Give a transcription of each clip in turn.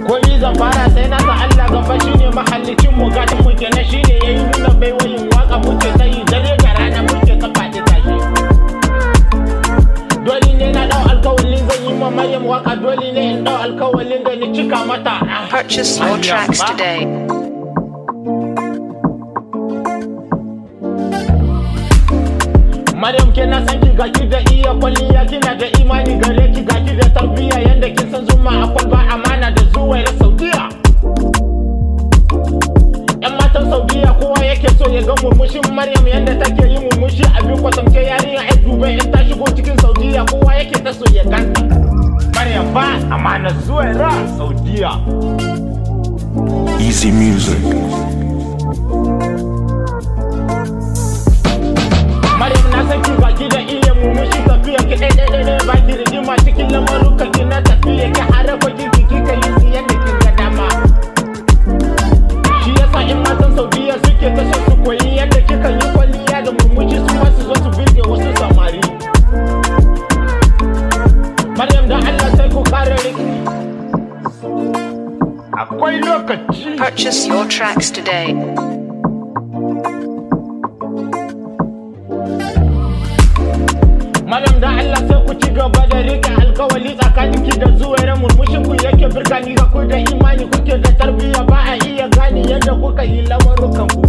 Komi zan fara sai na ga Allah gaba shine mahallicin mu gadin mu kenan shine yayi nuna baiwayin waka muke tayi dare da rana muke ta faɗi tashi. Dole ne na dau alkawalin zan yi ma Maryam waka dole ne in dau alkawalin da ni cika mata. Purchase your tracks today. Maryam kina san ki ga ki da iya kwalliya kina da imani gare ki ga ki da tarbiyya yanda kin san zuma a kwalba amana da Zuwaira Saudiya. Yan matan Saudiya kowa yake so ya ga murmushin Maryam yanda take yi murmushi abin kwatance yarinya ai Dubai in ta shigo cikin Saudiya kowa yake ta so ya ganta. Maryam ba amana Zuwaira Saudiya. Easy music. Maryam na san ki baki da iya murmushi tafiya ki ɗaiɗaiɗaiɗai baki rigima cikin lamaruka ki na tafiya ki harafa girki kika yi siyan da kin ga dama. Shi yasa in matan Saudiya suke ta so su koyi yadda kika yi kwalliya da murmushi su ma su zo su birge wasu samari. Maryam da Allah sai ku kare riki. Akwai lokaci. Purchase your tracks today. Maryam da Allah sai ku ci gaba da rike alkawali tsakaninki da Zuwaira murmushin ku yake birgani ga ku da imani kuke da tarbiyya ba a iya gane yadda kuka yi lamarukan ku.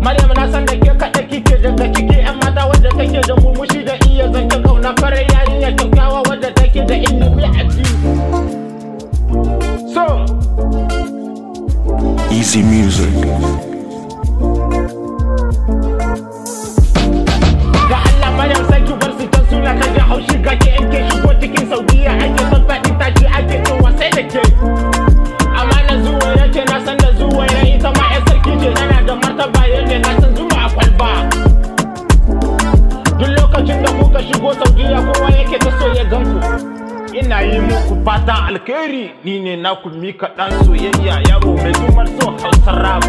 Maryam na san da ke kaɗa kike daga ciki yan mata wadda take da murmushi da iya zance kauna farar yarinya kyakkyawa wadda take da ilimi a biyu. So Easy music. Maryam sai ki bar su ta suna ta ji haushi ga ki in ke shigo cikin Saudiya ake son faɗi tashi ake cin wasai da ke. Amana Zuwaira ce na san da Zuwaira ita ma ƴar sarki ce tana da martaba yadda na san zuma a kwalba. Duk lokacin da kuka shigo Saudiya kowa yake ta so ya gan ku. Ina yi muku fatan alkhairi ni ne naku Mika ɗan soyayya yaro mai zumar so Hausar rap.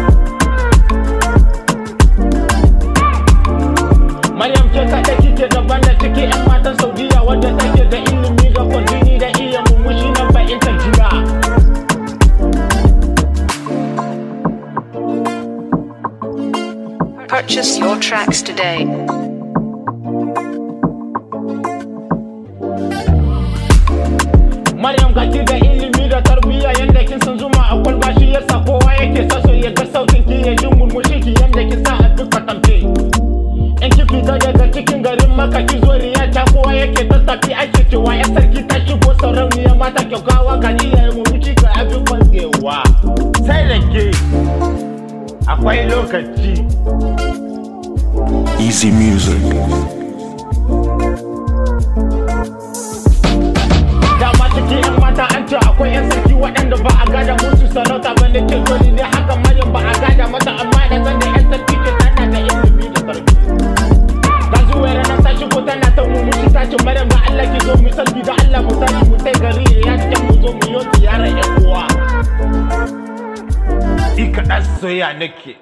Maryam ce kaɗai kike daban da ciki ‘yan matan Saudiya wadda take da ilimi da kwanjini da iya murmushi na fahimtar juna. Purchase your tracks today. Maryam ga ki da ilimi da tarbiyya yanda kin san zuma a kwalba shi yasa kowa yake so ya ga sautin ki ya ji murmushi ki yanda kin sa a duk kwatamfe. In ki fita daga cikin garin Makka ki zo Riyadh ta kowa yake ta tafi ake cewa ya sarki ta shigo sarauniya mata kyakkyawa ga iyayen mu miji ga abin kwangewa. Sai da ke akwai lokaci. Easy music. Dama cikin yan mata an ce akwai yan sarki waɗanda ba a gada musu sarauta ba ne ke dole ne haka Maryam ba a gada mata amma da zan da yan sarki ce tana da ilimi da tarbiyya. Zuwaira na ta shigo tana ta murmushi ta ce Maryam da Allah ki zo mu salbi da Allah mu tashi mu sai gari ya ce mu zo mu yi ziyara ƴan uwa. Ika ɗan soyayya nake.